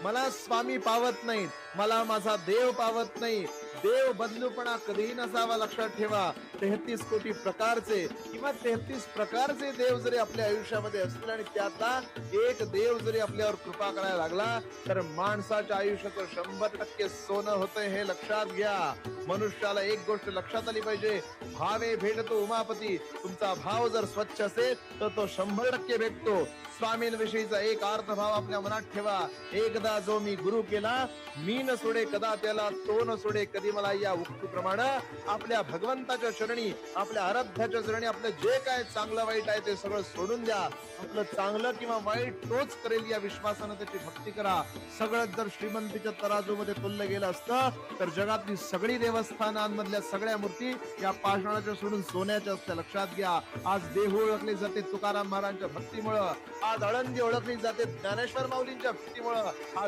मला स्वामी पावत नाहीत, मला माझा देव पावत नाही. देव बदलूपणा कधीही नसावा, लक्षात ठेवा. 33 कोटी प्रकारचे किंवा 33 प्रकारचे देव जरी आपल्या आयुष्यामध्ये असतील आणि त्यातला एक देव जरी आपल्यावर कृपा करायला लागला, तर माणसाच्या आयुष्याचं 100% सोनं होतंय, हे लक्षात घ्या. मनुष्याला एक गोष्ट लक्षात आली पाहिजे, भावे भेटतो उमापती. तुमचा भाव जर स्वच्छ असेल तर तो 100% भेटतो. स्वामींविषयीचा एक अर्थभाव आपल्या मनात ठेवा. एकदा जो मी गुरु केला, मी न सोडे कदा त्याला, तो न सोडे कधी मला. या उक्तीप्रमाणे आपल्या भगवंताच्या चरणी, आपल्या आराध्याच्या चरणी आपलं जे काय चांगलं वाईट आहे ते सगळं सोडून द्या. आपलं चांगलं किंवा वाईट तोच करेल या विश्वासानं त्याची भक्ती करा. सगळं जर श्रीमंतीच्या तराजूमध्ये तुललं गेलं असतं तर जगातली सगळी देवस्थानांमधल्या सगळ्या मूर्ती या पाषाणाच्या सोडून सोन्याच्या असत्या, लक्षात घ्या. आज देहू ओळखले जाते तुकाराम महाराजांच्या भक्तीमुळं, आज आळंदी ओळखली जाते ज्ञानेश्वर माऊलींच्या भक्तीमुळं, आज